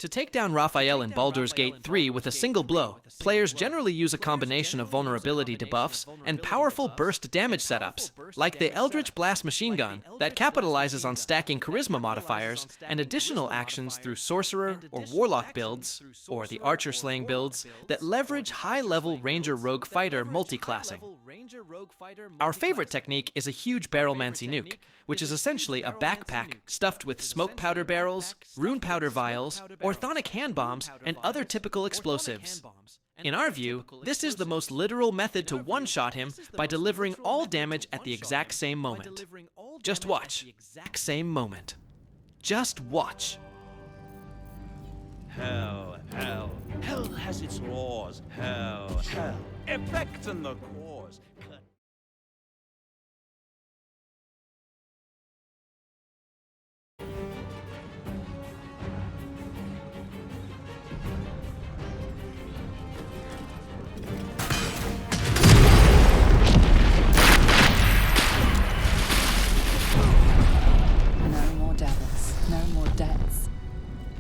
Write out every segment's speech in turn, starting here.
To take down Raphael in Baldur's Gate 3 with a single blow, players generally use a combination of vulnerability debuffs and powerful burst damage setups, like the Eldritch Blast machine gun that capitalizes on stacking charisma modifiers and additional actions through sorcerer or warlock builds, or the archer slaying builds that leverage high-level ranger rogue fighter multiclassing. Our favorite technique is a huge Barrelmancy nuke, which is essentially a backpack stuffed with smoke powder barrels, rune powder vials, orthonic hand bombs, and other typical explosives. In our view, this is the most literal method to one-shot him by delivering all damage at the exact same moment. Just watch. Exact same moment. Just watch. Hell, hell, hell has its laws. Hell, hell, effect and the cause. No more devils, no more debts.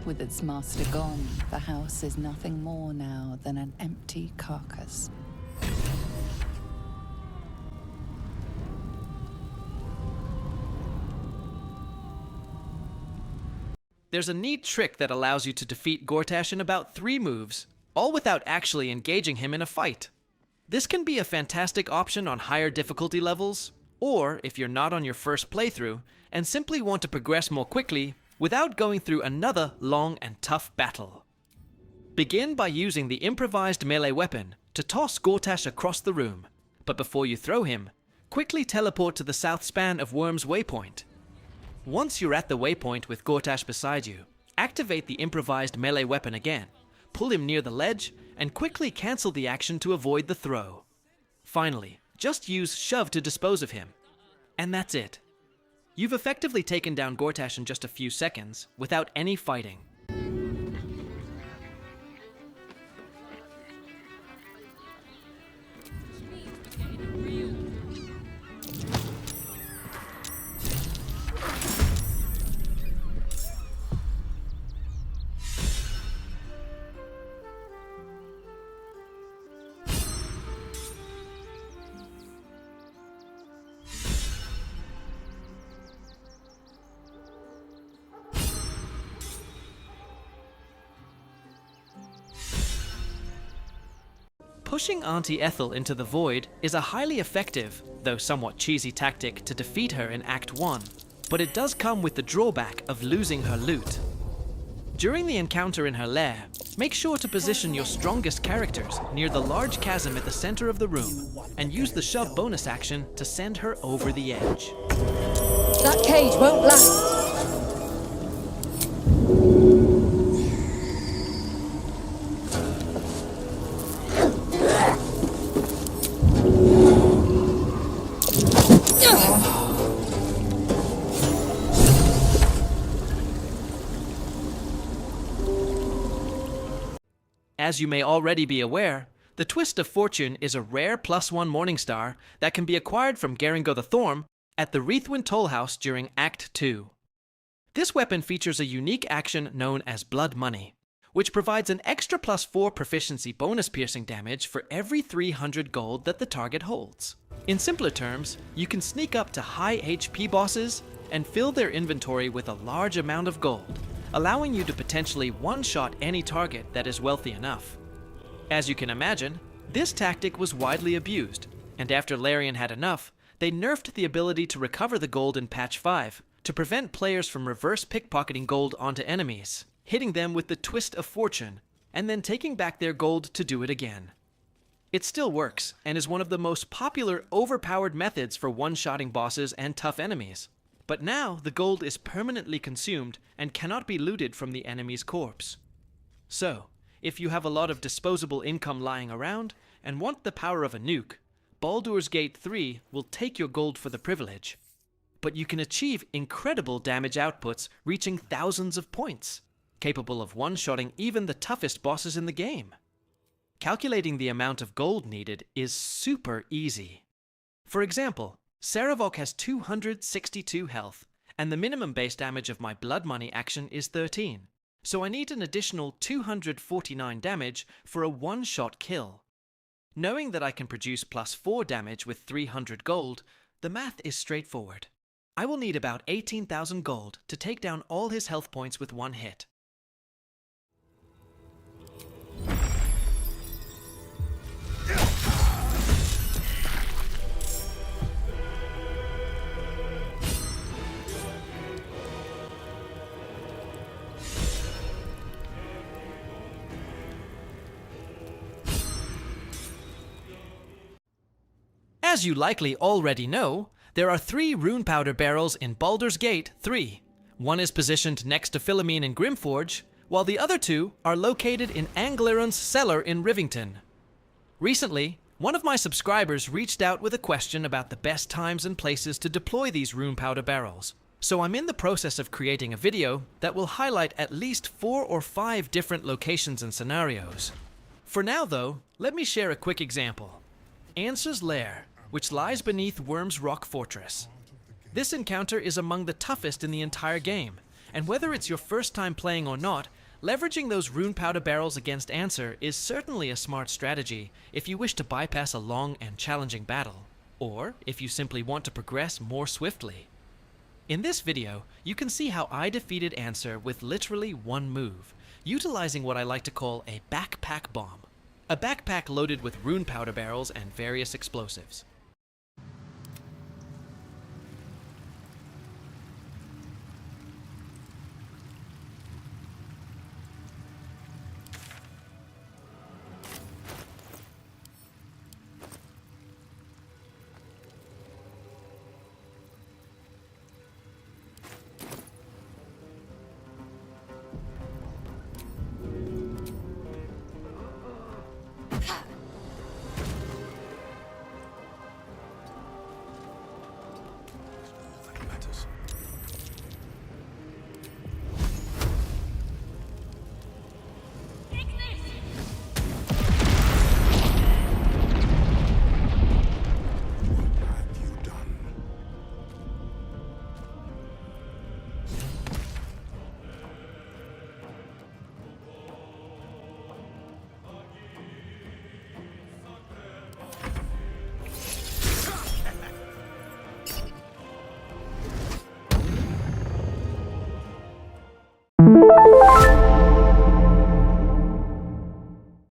With its master gone, the house is nothing more now than an empty carcass. There's a neat trick that allows you to defeat Gortash in about 3 moves, all without actually engaging him in a fight. This can be a fantastic option on higher difficulty levels, or if you're not on your first playthrough and simply want to progress more quickly without going through another long and tough battle. Begin by using the improvised melee weapon to toss Gortash across the room, but before you throw him, quickly teleport to the south span of Worm's waypoint. Once you're at the waypoint with Gortash beside you, activate the improvised melee weapon again, pull him near the ledge, and quickly cancel the action to avoid the throw. Finally, just use shove to dispose of him. And that's it. You've effectively taken down Gortash in just a few seconds, without any fighting. Pushing Auntie Ethel into the void is a highly effective, though somewhat cheesy tactic to defeat her in Act 1, but it does come with the drawback of losing her loot. During the encounter in her lair, make sure to position your strongest characters near the large chasm at the center of the room, and use the shove bonus action to send her over the edge. That cage won't last! As you may already be aware, the Twist of Fortune is a rare +1 Morningstar that can be acquired from Geringo the Thorm at the Reithwin Tollhouse during Act 2. This weapon features a unique action known as Blood Money, which provides an extra +4 proficiency bonus piercing damage for every 300 gold that the target holds. In simpler terms, you can sneak up to high HP bosses and fill their inventory with a large amount of gold, allowing you to potentially one-shot any target that is wealthy enough. As you can imagine, this tactic was widely abused, and after Larian had enough, they nerfed the ability to recover the gold in Patch 5 to prevent players from reverse pickpocketing gold onto enemies, hitting them with the Twist of Fortune, and then taking back their gold to do it again. It still works, and is one of the most popular overpowered methods for one-shotting bosses and tough enemies. But now the gold is permanently consumed and cannot be looted from the enemy's corpse. So, if you have a lot of disposable income lying around and want the power of a nuke, Baldur's Gate 3 will take your gold for the privilege. But you can achieve incredible damage outputs reaching thousands of points, capable of one-shotting even the toughest bosses in the game. Calculating the amount of gold needed is super easy. For example, Saravok has 262 health, and the minimum base damage of my Blood Money action is 13. so I need an additional 249 damage for a one-shot kill. Knowing that I can produce +4 damage with 300 gold, the math is straightforward. I will need about 18,000 gold to take down all his health points with one hit. As you likely already know, there are 3 rune powder barrels in Baldur's Gate 3. One is positioned next to Philomene and Grimforge, while the other 2 are located in Angliron's cellar in Rivington. Recently, one of my subscribers reached out with a question about the best times and places to deploy these rune powder barrels. So I'm in the process of creating a video that will highlight at least 4 or 5 different locations and scenarios. For now though, let me share a quick example. Ansur's lair, which lies beneath Worm's Rock Fortress. This encounter is among the toughest in the entire game, and whether it's your first time playing or not, leveraging those rune powder barrels against Ansur is certainly a smart strategy if you wish to bypass a long and challenging battle, or if you simply want to progress more swiftly. In this video, you can see how I defeated Ansur with literally one move, utilizing what I like to call a backpack bomb. A backpack loaded with rune powder barrels and various explosives.